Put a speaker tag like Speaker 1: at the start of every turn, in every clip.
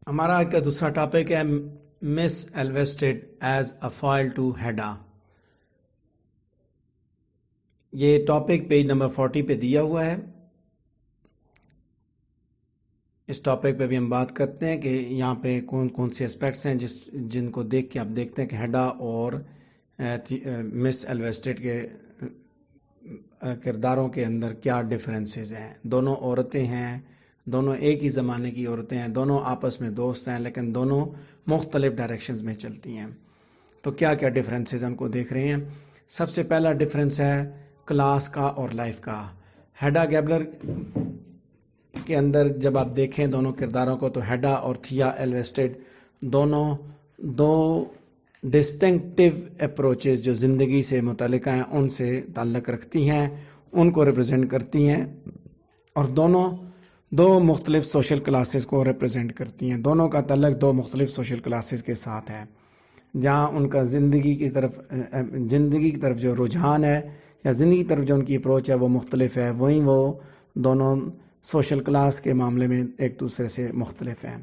Speaker 1: ہمارا آج کا دوسرا ٹاپک ہے مس ایلویسٹڈ ایز اے فائل ٹو ہیڈا. یہ ٹاپک پیج نمبر 40 پہ دیا ہوا ہے. اس ٹاپک پہ بھی ہم بات کرتے ہیں کہ یہاں پہ کون کون سے اسپیکٹس ہیں جن کو دیکھ کے آپ دیکھتے ہیں کہ ہیڈا اور مس ایلویسٹڈ کے کرداروں کے اندر کیا ڈفرینسز ہیں. دونوں عورتیں ہیں، دونوں ایک ہی زمانے کی عورتیں ہیں، دونوں آپس میں دوست ہیں، لیکن دونوں مختلف ڈائریکشنز میں چلتی ہیں. تو کیا کیا ڈفرینسز ہم کو دیکھ رہے ہیں. سب سے پہلا ڈفرینس ہے کلاس کا اور لائف کا. ہیڈا گیبلر کے اندر جب آپ دیکھیں دونوں کرداروں کو تو ہیڈا اور تھیا ایلویسٹڈ دونوں دو ڈسٹنکٹیو اپروچز جو زندگی سے متعلقہ ہیں ان سے تعلق رکھتی ہیں، ان کو ریپرزینٹ کرتی ہیں، اور دونوں دو مختلف سوشل کلاسز کو ریپرزینٹ کرتی ہیں. دونوں کا تعلق دو مختلف سوشل کلاسز کے ساتھ ہے. جہاں ان کا زندگی کی طرف جو رجحان ہے یا زندگی کی طرف جو ان کی اپروچ ہے وہ مختلف ہے، وہیں وہ دونوں سوشل کلاس کے معاملے میں ایک دوسرے سے مختلف ہیں.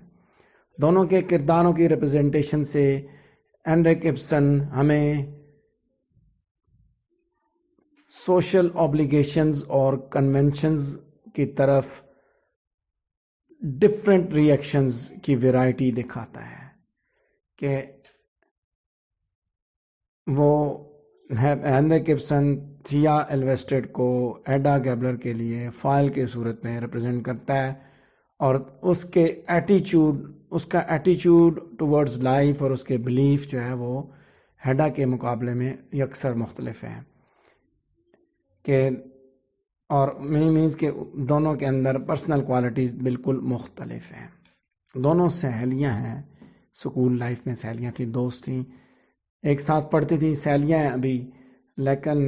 Speaker 1: دونوں کے کرداروں کی ریپرزنٹیشن سے ہینریک ابسن ہمیں سوشل اوبلیگیشنز اور کنونشنز کی طرف ڈفرینٹ ریئیکشنز کی ویرائٹی دکھاتا ہے کہ وہ ہینریک ابسن تھیا ایلویسٹڈ کو ایڈا گیبلر کے لیے فائل کے صورت میں ریپرزینٹ کرتا ہے، اور اس کا ایٹیچیوڈ ٹورڈز لائف اور اس کے بلیف جو ہے وہ ہیڈا کے مقابلے میں یکسر مختلف ہیں. اور مینز کے دونوں کے اندر پرسنل کوالٹیز بالکل مختلف ہیں. دونوں سہیلیاں ہیں، سکول لائف میں سہیلیاں تھیں، دوست تھیں، ایک ساتھ پڑھتی تھیں، سہیلیاں ہیں ابھی، لیکن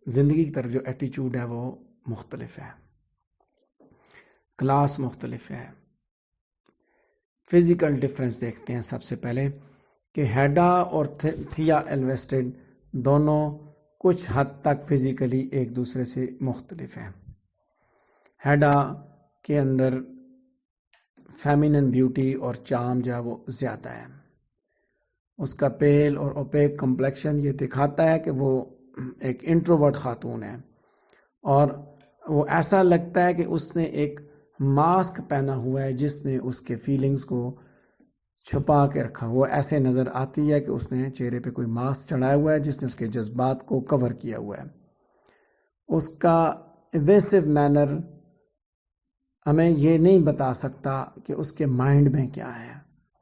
Speaker 1: زندگی کی طرف جو ایٹیچیوڈ ہے وہ مختلف ہے، کلاس مختلف ہے. فزیکل ڈفرینس دیکھتے ہیں سب سے پہلے کہ ہیڈا اور تھیا ایلویسٹڈ دونوں کچھ حد تک فزیکلی ایک دوسرے سے مختلف ہیں. ہیڈا کے اندر فیمینن بیوٹی اور چارم جو ہے وہ زیادہ ہے. اس کا پیل اور اوپیک کمپلیکشن یہ دکھاتا ہے کہ وہ ایک انٹروورٹ خاتون ہے، اور وہ ایسا لگتا ہے کہ اس نے ایک ماسک پہنا ہوا ہے جس نے اس کے فیلنگز کو چھپا کے رکھا. وہ ایسے نظر آتی ہے کہ اس نے چہرے پہ کوئی ماسک چڑھایا ہوا ہے جس نے اس کے جذبات کو کور کیا ہوا ہے. اس کا ایویسو مینر ہمیں یہ نہیں بتا سکتا کہ اس کے مائنڈ میں کیا ہے،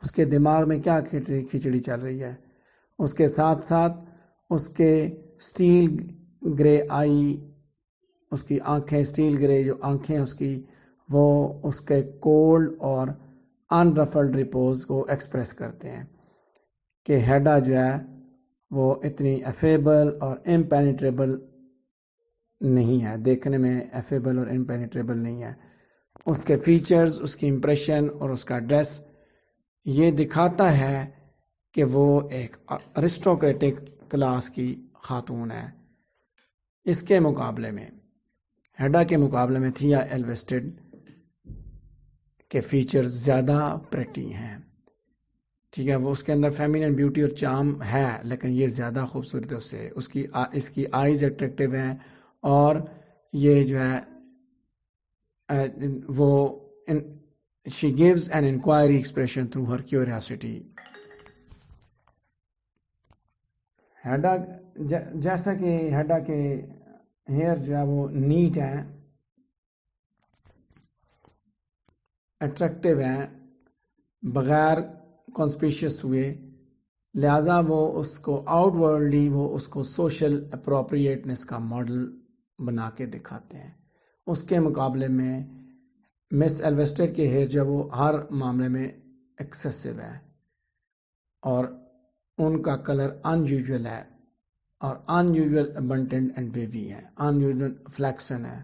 Speaker 1: اس کے دماغ میں کیا کھچڑی چل رہی ہے. اس کے ساتھ ساتھ اس کے سٹیل گرے آئی، اس کی آنکھیں سٹیل گرے جو آنکھیں اس کی، وہ اس کے کولڈ اور ان رفلڈ ریپوز کو ایکسپریس کرتے ہیں کہ ہیڈا جو ہے وہ اتنی افیبل اور امپینیٹریبل نہیں ہے، دیکھنے میں افیبل اور امپینیٹریبل نہیں ہے. اس کے فیچرز، اس کی امپریشن اور اس کا ڈریس یہ دکھاتا ہے کہ وہ ایک ارسٹوکریٹک کلاس کی خاتون ہے. اس کے مقابلے میں ہیڈا کے مقابلے میں تھیا ایلویسٹڈ کے فیچرز زیادہ پریٹی ہیں. ٹھیک ہے، وہ اس کے اندر فیمینن بیوٹی اور چارم ہے، لیکن یہ زیادہ خوبصورت ہے اس سے. اس کی آئیز اٹریکٹیو ہیں، اور یہ جو ہے وہ she gives an inquiry expression through her curiosity. ہیڈا جیسا کہ ہیڈا کے ہیئر جو ہے وہ نیٹ ہیں، اٹریکٹیو ہیں، بغیر کانسپیشیس ہوئے، لہذا وہ اس کو آؤٹ ورلڈلی وہ اس کو سوشل اپروپریٹنس کا ماڈل بنا کے دکھاتے ہیں. اس کے مقابلے میں مس ایلویسٹڈ کے ہیئر جو وہ ہر معاملے میں ایکسیسو ہے، اور ان کا کلر ان یوزول ہے، اور ان یوزول ابنڈنٹ اینڈ ویوی ہے، ان یوزول فلیکسن ہے.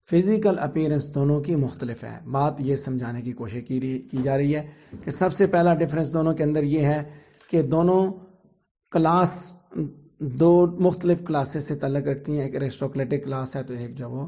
Speaker 1: فزیکل اپیرنس دونوں کی مختلف ہے. بات یہ سمجھانے کی کوشش کی جا رہی ہے کہ سب سے پہلا ڈفرینس دونوں کے اندر یہ ہے کہ دونوں کلاس دو مختلف کلاسز سے تعلق رکھتی ہیں. ایک ایرسٹوکریٹک کلاس ہے تو ایک جو وہ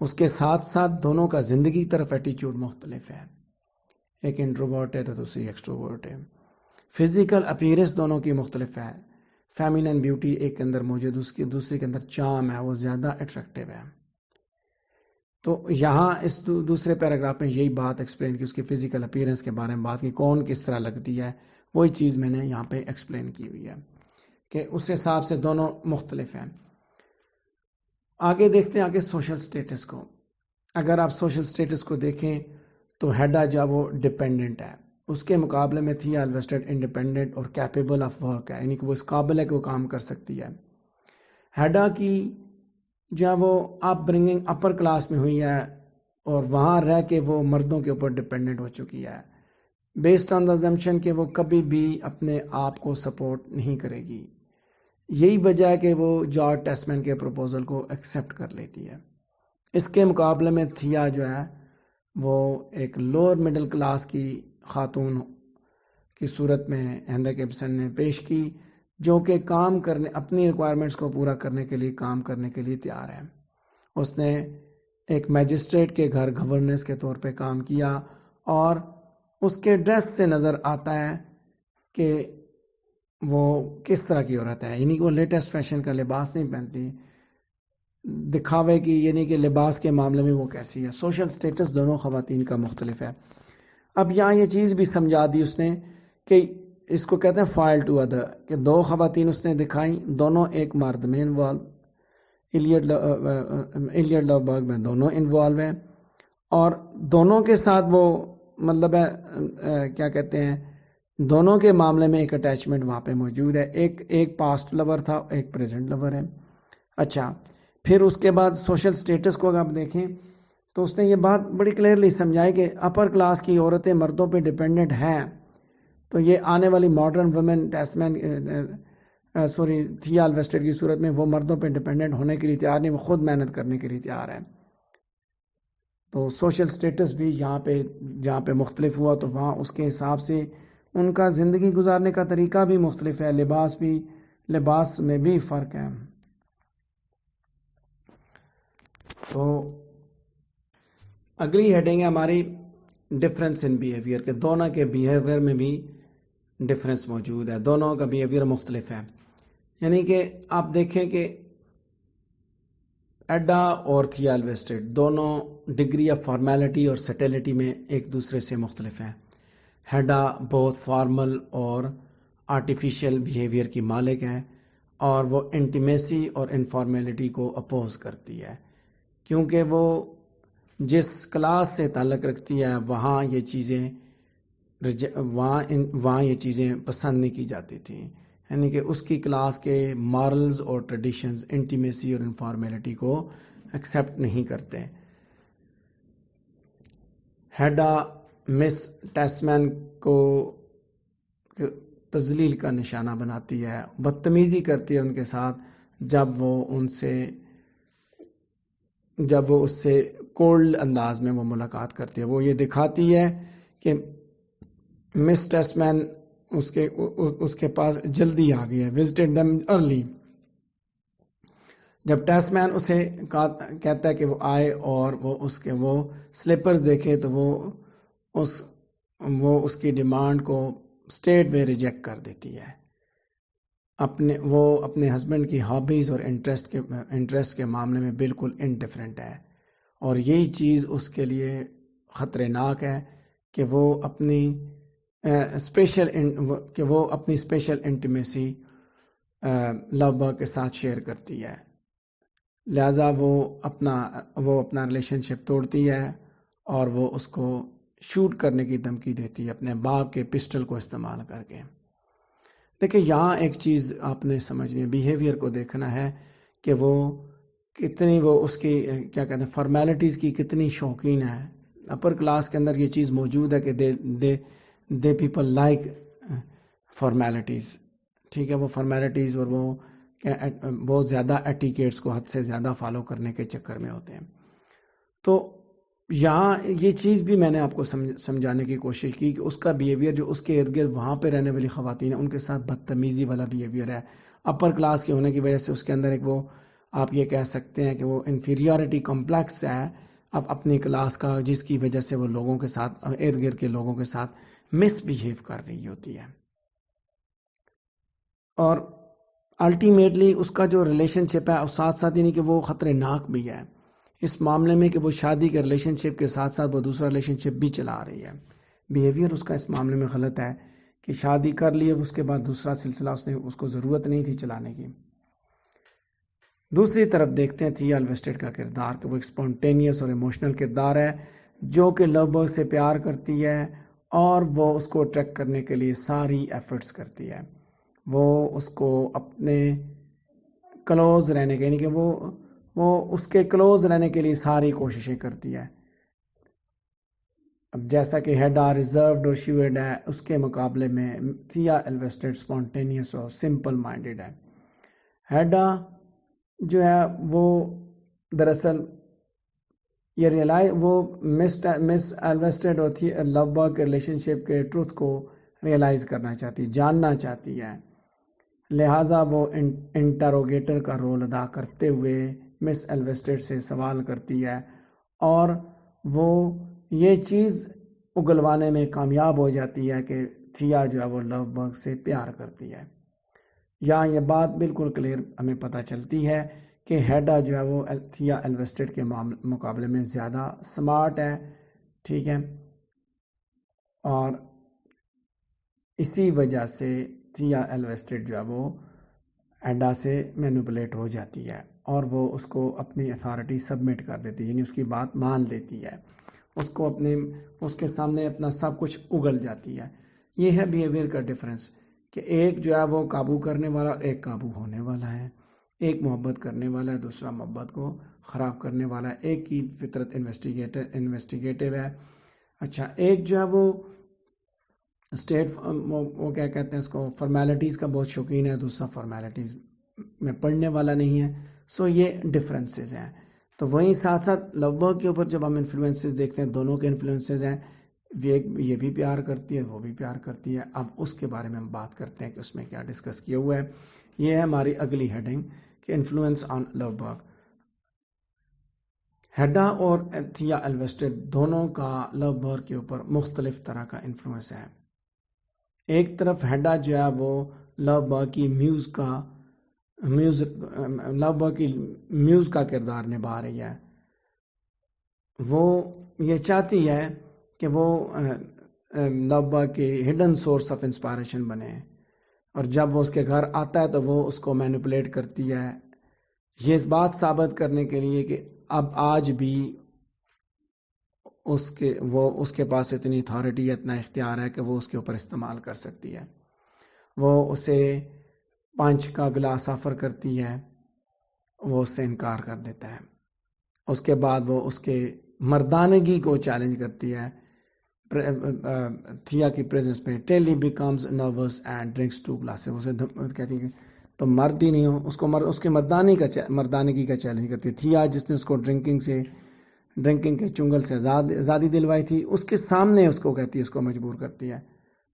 Speaker 1: اس کے ساتھ ساتھ دونوں کا زندگی کی طرف ایٹیچیوڈ مختلف ہے، ایک انٹروورٹ ہے تو دوسری ایکسٹروورٹ ہے، فزیکل اپیرنس دونوں کی مختلف ہے، فیمینن بیوٹی ایک کے اندر موجود، اس کی دوسری کے اندر چارم ہے، وہ زیادہ اٹریکٹیو ہے۔ تو یہاں اس دوسرے پیراگراف میں یہی بات ایکسپلین کی، اس کی فزیکل اپیرنس کے بارے میں بات کی، کون کس طرح لگتی ہے، وہی چیز میں نے یہاں پہ ایکسپلین کی ہوئی ہے کہ اس حساب سے دونوں مختلف ہیں۔ آگے دیکھتے ہیں آگے سوشل سٹیٹس کو۔ اگر آپ سوشل سٹیٹس کو دیکھیں تو ہیڈا جو وہ ڈیپینڈنٹ ہے، اس کے مقابلے میں تھیا الویسٹڈ انڈیپینڈنٹ اور کیپیبل آف ورک ہے، یعنی کہ وہ اس قابل ہے کہ وہ کام کر سکتی ہے۔ ہیڈا کی جب وہ اپ برنگنگ اپر کلاس میں ہوئی ہے اور وہاں رہ کے وہ مردوں کے اوپر ڈیپینڈنٹ ہو چکی ہے، بیسڈ آن دا assumption کہ وہ کبھی بھی اپنے آپ کو سپورٹ نہیں کرے گی۔ یہی وجہ ہے کہ وہ جارج ٹیسمین کے پروپوزل کو ایکسیپٹ کر لیتی ہے۔ اس کے مقابلے میں تھیا جو ہے وہ ایک لوور مڈل کلاس کی خاتون کی صورت میں ہینرک ابسن نے پیش کی، جو کہ کام کرنے اپنی ریکوائرمنٹس کو پورا کرنے کے لیے کام کرنے کے لیے تیار ہے۔ اس نے ایک میجسٹریٹ کے گھر گورننس کے طور پہ کام کیا، اور اس کے ڈریس سے نظر آتا ہے کہ وہ کس طرح کی عورت ہے، یعنی کہ وہ لیٹسٹ فیشن کا لباس نہیں پہنتی، دکھاوے کی، یعنی کہ لباس کے معاملے میں وہ کیسی ہے۔ سوشل سٹیٹس دونوں خواتین کا مختلف ہے۔ اب یہاں یہ چیز بھی سمجھا دی اس نے کہ اس کو کہتے ہیں فائل ٹو ادر، کہ دو خواتین اس نے دکھائیں، دونوں ایک مرد میں انوالو، ایلیٹ لو برگ میں دونوں انوالو ہیں، اور دونوں کے ساتھ وہ مطلب ہے کیا کہتے ہیں، دونوں کے معاملے میں ایک اٹیچمنٹ وہاں پہ موجود ہے، ایک پاسٹ لور تھا، ایک پریزنٹ لور ہے۔ اچھا، پھر اس کے بعد سوشل سٹیٹس کو اگر آپ دیکھیں تو اس نے یہ بات بڑی کلیئرلی سمجھائی کہ اپر کلاس کی عورتیں مردوں پہ ڈیپینڈنٹ ہیں، تو یہ آنے والی ماڈرن وومن تھیا الویسٹڈ کی صورت میں وہ مردوں پہ ڈیپینڈنٹ ہونے کے لیے تیار نہیں، وہ خود محنت کرنے کے لیے تیار ہے۔ تو سوشل سٹیٹس بھی یہاں پہ جہاں پہ مختلف ہوا تو وہاں اس کے حساب سے ان کا زندگی گزارنے کا طریقہ بھی مختلف ہے، لباس میں بھی فرق ہے۔ تو اگلی ہیڈنگ ہے ہماری ڈفرینس ان بیہیویئر، کہ دونوں کے بیہیویئر میں بھی ڈفرینس موجود ہے، دونوں کا بیہیویئر مختلف ہے۔ یعنی کہ آپ دیکھیں کہ ایڈا اور تھیا الویسٹڈ دونوں ڈگری آف فارمیلٹی اور سٹیلٹی میں ایک دوسرے سے مختلف ہیں۔ ہیڈا بہت فارمل اور آرٹیفیشل بیہیویئر کی مالک ہے، اور وہ انٹیمیسی اور انفارمیلٹی کو اپوز کرتی ہے، کیونکہ وہ جس کلاس سے تعلق رکھتی ہے وہاں یہ چیزیں پسند نہیں کی جاتی تھیں، یعنی کہ اس کی کلاس کے مارلز اور ٹریڈیشنز انٹیمیسی اور انفارمیلٹی کو ایکسیپٹ نہیں کرتے۔ ہیڈا مس ٹیسمین کو تذلیل کا نشانہ بناتی ہے، بدتمیزی کرتی ہے ان کے ساتھ جب وہ اس سے کولڈ انداز میں وہ ملاقات کرتی ہے۔ وہ یہ دکھاتی ہے کہ مس ٹیسمین اس کے پاس جلدی آ گئی ہے، وزٹڈ دم ارلی۔ جب ٹیسمین اسے کہتا ہے کہ وہ آئے اور وہ سلیپرز دیکھے تو وہ اس کی ڈیمانڈ کو اسٹیٹ میں ریجیکٹ کر دیتی ہے۔ وہ اپنے ہسبینڈ کی ہابیز اور انٹرسٹ کے معاملے میں بالکل انڈیفرنٹ ہے، اور یہی چیز اس کے لیے خطرناک ہے کہ وہ اپنی اسپیشل انٹیمیسی لو برگ کے ساتھ شیئر کرتی ہے، لہذا وہ اپنا ریلیشن شپ توڑتی ہے اور وہ اس کو شوٹ کرنے کی دھمکی دیتی ہے اپنے باپ کے پسٹل کو استعمال کر کے۔ دیکھیں یہاں ایک چیز آپ نے سمجھنی ہے، بیہیویئر کو دیکھنا ہے کہ وہ اس کی کیا کہتے ہیں فارمیلٹیز کی کتنی شوقین ہے۔ اپر کلاس کے اندر یہ چیز موجود ہے کہ دے پیپل لائک فارمیلٹیز، ٹھیک ہے، وہ فارمیلٹیز اور وہ بہت زیادہ ایٹیکیٹس کو حد سے زیادہ فالو کرنے کے چکر میں ہوتے ہیں۔ تو یہاں یہ چیز بھی میں نے آپ کو سمجھانے کی کوشش کی کہ اس کا بیہیویئر جو اس کے ارد گرد وہاں پہ رہنے والی خواتین ہیں ان کے ساتھ بدتمیزی والا بیہیویئر ہے، اپر کلاس کے ہونے کی وجہ سے اس کے اندر ایک وہ آپ یہ کہہ سکتے ہیں کہ وہ انفیریورٹی کمپلیکس ہے اب اپنی کلاس کا، جس کی وجہ سے وہ لوگوں کے ساتھ، ارد گرد کے لوگوں کے ساتھ مس بہیو کر رہی ہوتی ہے، اور الٹیمیٹلی اس کا جو ریلیشن شپ ہے، ساتھ ساتھ یعنی کہ وہ خطرناک بھی ہے اس معاملے میں کہ وہ شادی کے ریلیشن شپ کے ساتھ ساتھ وہ دوسرا ریلیشن شپ بھی چلا رہی ہے. بیہیویئر اس کا اس معاملے میں غلط ہے کہ شادی کر لی، اس کے بعد دوسرا سلسلہ اس کو ضرورت نہیں تھی چلانے کی. دوسری طرف دیکھتے ہیں تھیا الویسٹڈ کا کردار، کہ وہ ایک اسپونٹینیس اور ایموشنل کردار ہے جو کہ لو برگ سے پیار کرتی ہے اور وہ اس کو اٹریکٹ کرنے کے لیے ساری ایفرٹس کرتی ہے. وہ اس کو اپنے کلوز رہنے کے، یعنی کہ وہ اس کے کلوز رہنے کے لیے ساری کوششیں کرتی ہے. اب جیسا کہ ہیڈا ریزروڈ اور شیوڈ ہے، اس کے مقابلے میں تھیا الویسٹڈ اسپونٹینیس اور سمپل مائنڈیڈ ہے. ہیڈا جو ہے وہ دراصل یہ وہ مس الویسٹڈ اور لو برگ کے ریلیشن شپ کے ٹروتھ کو ریئلائز کرنا چاہتی، جاننا چاہتی ہے. لہٰذا وہ انٹروگیٹر کا رول ادا کرتے ہوئے مس الویسٹڈ سے سوال کرتی ہے اور وہ یہ چیز اگلوانے میں کامیاب ہو جاتی ہے کہ تھیا جو ہے وہ لو برگ سے پیار کرتی ہے. یہاں یہ بات بالکل کلیئر ہمیں پتہ چلتی ہے کہ ہیڈا جو ہے وہ تھیا الویسٹڈ کے مقابلے میں زیادہ سمارٹ ہے، ٹھیک ہے، اور اسی وجہ سے تھیا الویسٹڈ جو ہے وہ ہیڈا سے مینوپولیٹ ہو جاتی ہے اور وہ اس کو اپنی اتھارٹی سبمٹ کر دیتی ہے، یعنی اس کی بات مان لیتی ہے، اس کے سامنے اپنا سب کچھ اگل جاتی ہے. یہ ہے بیہیویئر کا ڈفرنس کہ ایک جو ہے وہ قابو کرنے والا، ایک قابو ہونے والا ہے. ایک محبت کرنے والا ہے، دوسرا محبت کو خراب کرنے والا ہے. ایک کی فطرت انویسٹیگیٹو ہے. اچھا، ایک جو ہے وہ وہ کیا کہتے ہیں اس کو، فارمیلٹیز کا بہت شوقین ہے، دوسرا فارمیلٹیز میں پڑھنے والا نہیں ہے. سو یہ ڈفرینسز ہیں. تو وہیں ساتھ ساتھ لو برگ کے اوپر جب ہم انفلوئنسز دیکھتے ہیں، دونوں کے انفلوئنسز ہیں، یہ بھی پیار کرتی ہے، وہ بھی پیار کرتی ہے. اب اس کے بارے میں ہم بات کرتے ہیں کہ اس میں کیا ڈسکس کیا ہوا ہے. یہ ہے ہماری اگلی ہیڈنگ کہ انفلوئنس آن لو برگ. ہیڈا اور تھیا الویسٹڈ دونوں کا لو برگ کے اوپر مختلف طرح کا انفلوئنس ہے. ایک طرف ہیڈا جو ہے وہ لو برگ کی میوز کا کردار نبھا رہی ہے. وہ یہ چاہتی ہے کہ وہ لو برگ کی ہڈن سورس آف انسپائریشن بنے، اور جب وہ اس کے گھر آتا ہے تو وہ اس کو مینوپولیٹ کرتی ہے، یہ اس بات ثابت کرنے کے لیے کہ اب آج بھی اس کے پاس اتنی اتھارٹی، اتنا اختیار ہے کہ وہ اس کے اوپر استعمال کر سکتی ہے. وہ اسے پانچ کا گلاس آفر کرتی ہے، وہ اس سے انکار کر دیتا ہے. اس کے بعد وہ اس کے مردانگی کو چیلنج کرتی ہے تھیا کی پریزنس میں. Telly becomes nervous and drinks 2 glasses. اسے کہتی ہے تو مرد ہی نہیں ہو، اس کے مردانگی کا چیلنج کرتی ہے. تھیا جس نے اس کو ڈرنکنگ کے چنگل سے آزادی دلوائی تھی، اس کے سامنے اس کو کہتی ہے، اس کو مجبور کرتی ہے.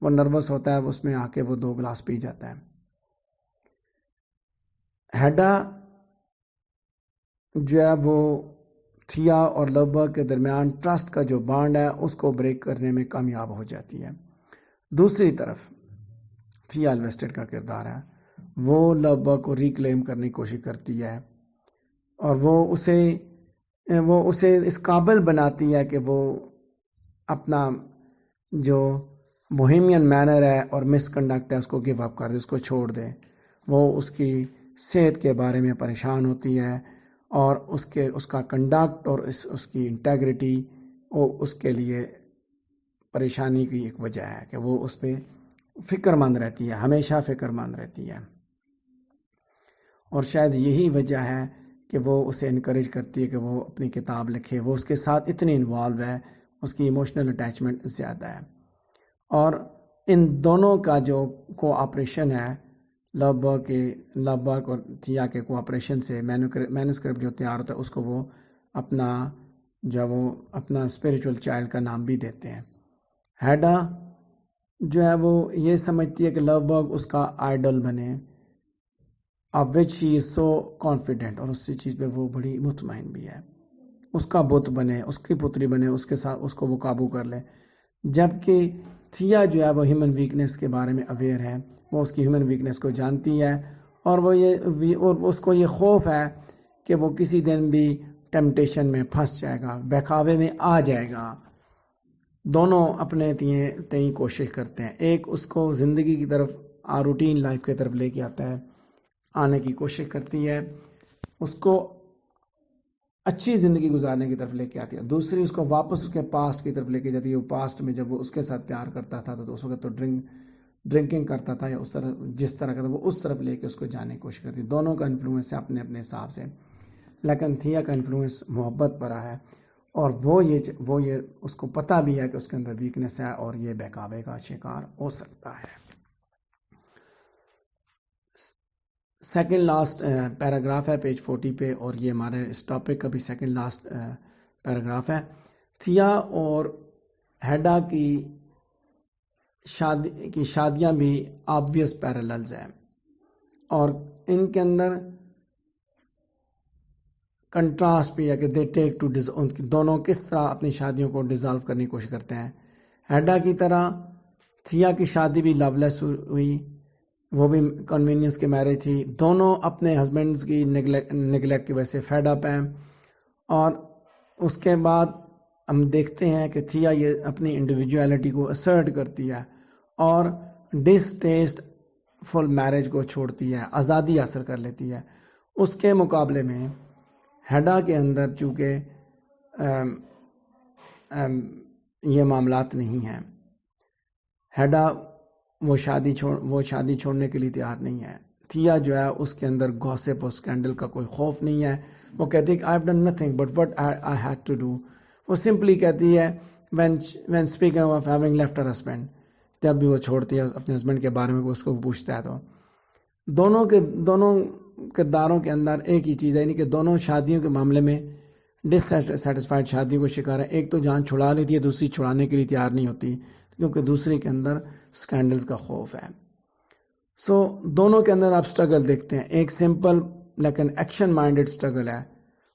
Speaker 1: وہ نروس ہوتا ہے، اس میں آ کے وہ 2 گلاس پی جاتا ہے. ہیڈا جو ہے وہ تھیا اور لو برگ کے درمیان ٹرسٹ کا جو بانڈ ہے اس کو بریک کرنے میں کامیاب ہو جاتی ہے. دوسری طرف تھیا الویسٹڈ کا کردار ہے، وہ لو برگ کو ریکلیم کرنے کی کوشش کرتی ہے اور وہ اسے اس قابل بناتی ہے کہ وہ اپنا جو بوہیمین مینر ہے اور مس کنڈکٹ ہے اس کو گیو اپ کر دے، اس کو چھوڑ دے. وہ اس کی صحت کے بارے میں پریشان ہوتی ہے اور اس کا کنڈکٹ اور اس کی انٹیگریٹی اس کے لیے پریشانی کی ایک وجہ ہے کہ وہ اس پہ فکر مند رہتی ہے، ہمیشہ فکر مند رہتی ہے. اور شاید یہی وجہ ہے کہ وہ اسے انکریج کرتی ہے کہ وہ اپنی کتاب لکھے. وہ اس کے ساتھ اتنی انوالو ہے، اس کی ایموشنل اٹیچمنٹ زیادہ ہے. اور ان دونوں کا جو کوآپریشن ہے، لو برگ اور تھیا کے کوآپریشن سے مینوسکرپٹ جو تیار ہوتا ہے اس کو وہ اپنا اسپریچول چائلڈ کا نام بھی دیتے ہیں. ہیڈا جو ہے وہ یہ سمجھتی ہے کہ لو برگ اس کا آئیڈل بنے، of which she is so confident, اور اسی چیز پہ وہ بڑی مطمئن بھی ہے. اس کا بت بنے، اس کی پتری بنے، اس کے ساتھ اس کو وہ قابو کر لے. جبکہ تھیا جو ہے وہ ہیومن ویکنیس کے بارے میں اویئر ہے، وہ اس کی ہیومن ویکنیس کو جانتی ہے، اور اور اس کو یہ خوف ہے کہ وہ کسی دن بھی ٹیمپٹیشن میں پھنس جائے گا، بہکاوے میں آ جائے گا. دونوں اپنے تئیں کوشش کرتے ہیں. ایک اس کو زندگی کی طرف، روٹین لائف کی طرف لے کے آتا ہے، آنے کی کوشش کرتی ہے، اس کو اچھی زندگی گزارنے کی طرف لے کے آتی ہے. دوسری اس کو واپس اس کے پاسٹ کی طرف لے کے جاتی ہے. وہ پاسٹ میں جب وہ اس کے ساتھ پیار کرتا تھا تو اس وقت تو ڈرنکنگ کرتا تھا، یا اس طرح جس طرح کا وہ اس طرف لے کے اس کو جانے کی کوشش کرتی ہے. دونوں کا انفلوئنس ہے اپنے اپنے حساب سے، لیکن تھیا کا انفلوئنس محبت پر ہے، اور وہ یہ اس کو پتہ بھی ہے کہ اس کے اندر ویکنیس ہے اور یہ بہکاوے کا شکار ہو سکتا ہے. سیکنڈ لاسٹ پیراگراف ہے پیج 40 پہ، اور یہ ہمارے اس ٹاپک کا بھی سیکنڈ لاسٹ پیراگراف ہے. تھیا اور ہیڈا کی شادیاں بھی آبویس پیراللز ہیں، اور ان کے اندر کنٹراسٹ بھی ہے کہ دے ٹیک ٹو دونوں کس طرح اپنی شادیوں کو ڈیزالو کرنے کی کوشش کرتے ہیں. ہیڈا کی طرح تھیا کی شادی بھی لو لیس ہوئی، وہ بھی کنوینئنس کی میرج تھی. دونوں اپنے ہسبینڈ کی نگلیکٹ کی وجہ سے فیڈ اپ ہیں، اور اس کے بعد ہم دیکھتے ہیں کہ تھیا یہ اپنی انڈیویجویلٹی کو اسرٹ کرتی ہے اور ڈسٹیسٹ فل میرج کو چھوڑتی ہے، آزادی حاصل کر لیتی ہے. اس کے مقابلے میں ہیڈا کے اندر چونکہ یہ معاملات نہیں ہیں، ہیڈا وہ شادی چھوڑنے کے لیے تیار نہیں ہے. تھیا جو ہے اس کے اندر گوسپ اور اسکینڈل کا کوئی خوف نہیں ہے. وہ کہتی ہے کہ I have done nothing but what I had to do. وہ سمپلی کہتی ہے when speaking of having left her husband, جب بھی وہ چھوڑتی ہے اپنے ہسبینڈ کے بارے میں اس کو پوچھتا ہے تو دونوں کرداروں کے اندر ایک ہی چیز ہے، یعنی کہ دونوں شادیوں کے معاملے میں ڈسسیٹسفائڈ شادیوں کو شکار ہے. ایک تو جان چھڑا لیتی ہے، دوسری چھڑانے کے لیے تیار نہیں ہوتی کیونکہ دوسری کے اندر اسکینڈل کا خوف ہے. دونوں کے اندر آپ اسٹرگل دیکھتے ہیں. ایک سمپل لیکن ایکشن مائنڈیڈ اسٹرگل ہے،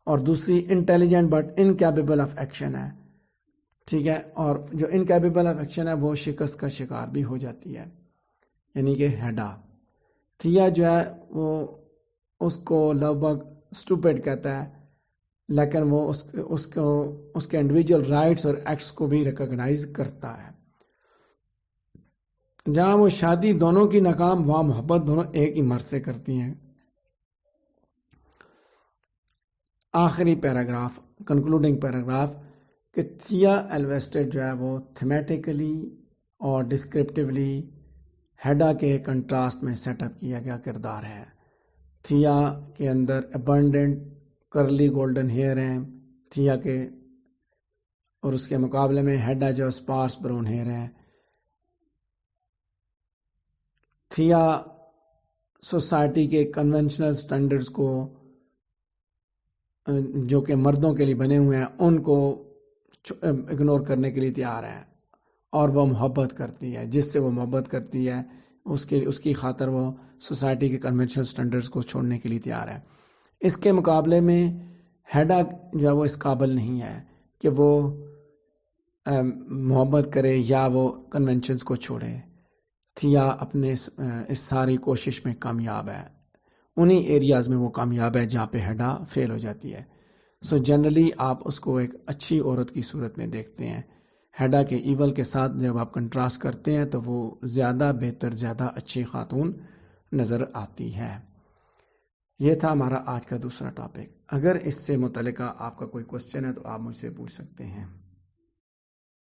Speaker 1: اور دوسری intelligent but incapable of action ہے. ٹھیک ہے، اور جو انکیپیبل آف ایکشن ہے وہ شکست کا شکار بھی ہو جاتی ہے، یعنی کہ ہیڈا. تھیا جو ہے وہ اس کو لو بگ اسٹوپڈ کہتا ہے، لیکن وہ اس کے انڈیویجول رائٹس اور ایکٹس کو بھی ریکگنائز کرتا ہے. جہاں وہ شادی دونوں کی ناکام، وہاں محبت دونوں ایک ہی مرد سے کرتی ہیں. آخری پیراگراف، کنکلوڈنگ پیراگراف، کہ تھیا ایلویسٹڈ جو ہے وہ تھیمیٹیکلی اور ڈسکرپٹیولی ہیڈا کے کنٹراسٹ میں سیٹ اپ کیا گیا کردار ہے. تھیا کے اندر ابنڈنٹ کرلی گولڈن ہیئر ہیں تھیا کے، اور اس کے مقابلے میں ہیڈا جو اسپارس براؤن ہیئر ہے. تھیا سوسائٹی کے کنونشنل سٹینڈرڈز کو جو کہ مردوں کے لیے بنے ہوئے ہیں ان کو اگنور کرنے کے لیے تیار ہے، اور وہ محبت کرتی ہے. جس سے وہ محبت کرتی ہے اس کی خاطر وہ سوسائٹی کے کنونشنل سٹینڈرڈز کو چھوڑنے کے لیے تیار ہے. اس کے مقابلے میں ہیڈا جو ہے وہ اس قابل نہیں ہے کہ وہ محبت کرے یا وہ کنونشنز کو چھوڑے. تھیا اپنے اس ساری کوشش میں کامیاب ہے، انہی ایریاز میں وہ کامیاب ہے جہاں پہ ہیڈا فیل ہو جاتی ہے. جنرلی آپ اس کو ایک اچھی عورت کی صورت میں دیکھتے ہیں. ہیڈا کے ایول کے ساتھ جب آپ کنٹراسٹ کرتے ہیں تو وہ زیادہ بہتر، زیادہ اچھی خاتون نظر آتی ہے. یہ تھا ہمارا آج کا دوسرا ٹاپک. اگر اس سے متعلقہ آپ کا کوئی کوشچن ہے تو آپ مجھ سے پوچھ سکتے ہیں.